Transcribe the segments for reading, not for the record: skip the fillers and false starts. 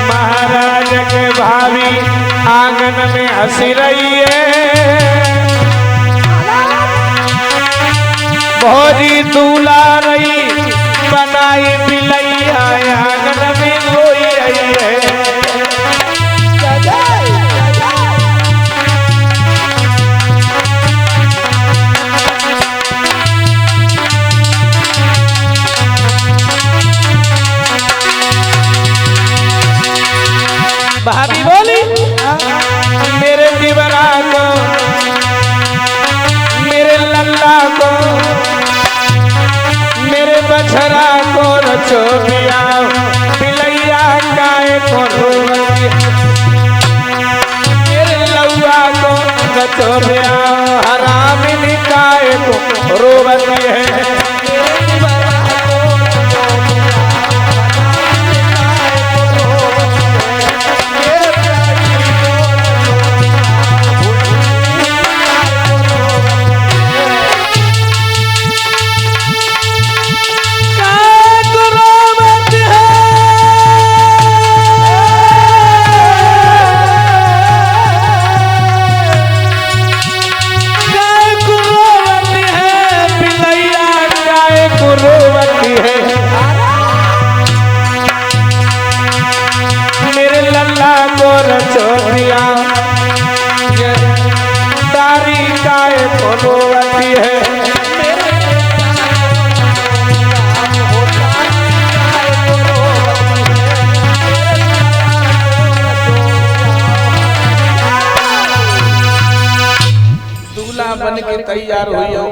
महाराज के भाभी आंगन में हंसी रही है, भौजी दूल्हा रही बनाई बिलैया आंगन में रोई रही है। भाभी बोली मेरे दीवारा को, मेरे लल्ला को, मेरे बछड़ा को रचो दिया बिलैया गाय को रोवती, मेरे लौआ को रचो दिया हरामिनी गाय को रोवती है। मेरे लल्ला को रचोरिया तारी गाय को रोवती है। दूल्हा बन के तैयार हुई हो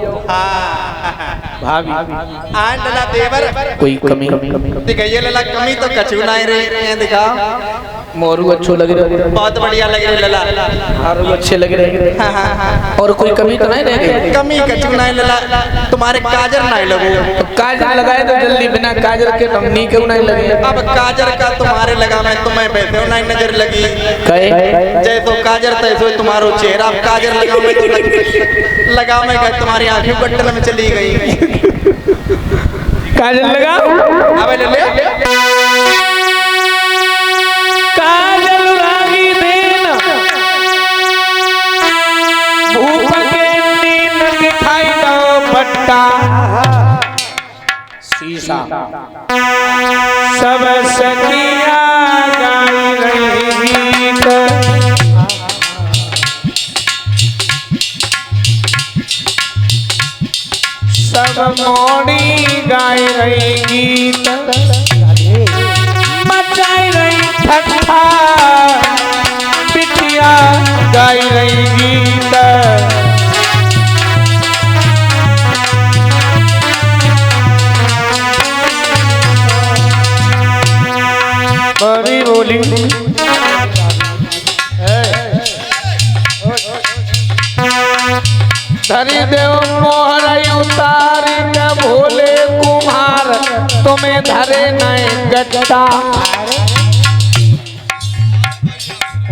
भाभी आंडला देवर कोई कमी दिखाइए लला कमी तो कछु नहीं रे दिखा मोरू अच्छो लग रहे, बहुत बढ़िया लग रहे लला हारू अच्छे लग रहे। और कोई कमी तो नहीं रह गई? कमी कछु नहीं लला तुम्हारे काजर नहीं लगो तो काजर लगाए तो जल्दी बिना काजर के हमनी क्यों नहीं लगे? अब काजर का तुम्हारे लगा मैं तुम्हें बैठे नहीं नजर लगी कहे जय तो काजर तैसो तुम्हारो चेहरा अब काजर लगा मैं तो लगा मैं गए तुम्हारी आंखें बट्टल में चली गई काजल लगा अब ले ले काजल लागी देन भूप के नींद दिखाई दो पट्टा शीशा सब सखिया गाई रही गीत, सब मोड़ी गाई रही गीत, मचाई रही ठट्ठा बिटिया गाई रही गीत। बड़ी बोली धरी देव मोहर उतार के भोले कुम्हार तुम्हें धरे नहीं गट्टा,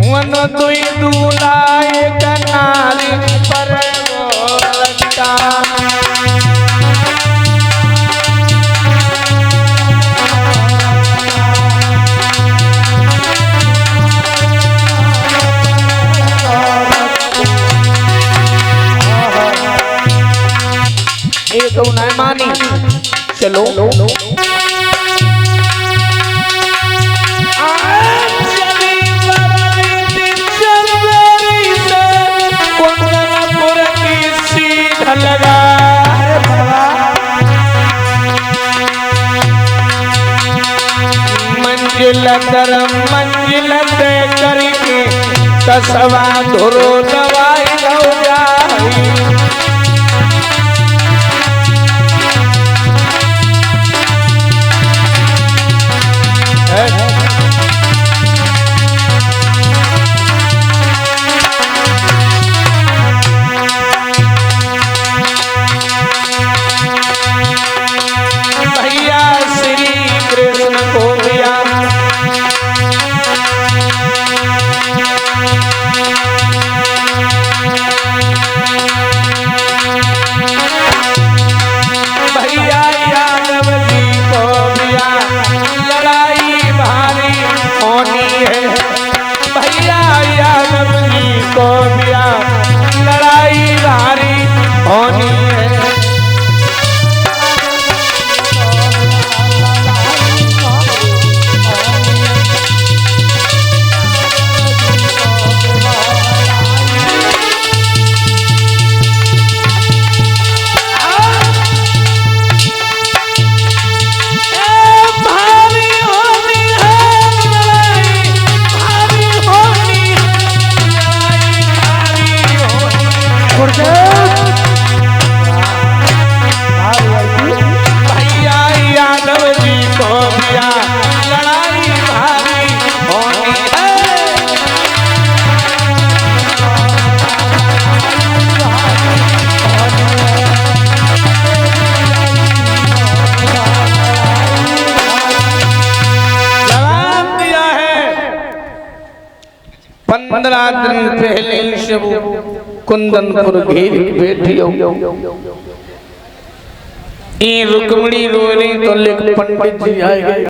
वन दुई दूल्हा एक नारी पर लगता। एक नहीं मानी चलो लगा मंजिल दर मंजिल तय करके कसवा धुरो दवाई लो जाई, भैया श्री कृष्ण को दिया भैया लड़ाई भारी होनी है। जवाब दिया है 15 दिन पहले सब कुंदनपुर घेर बैठियो रुक्मणी रो रही तो लेकर पंडित जी आए गए।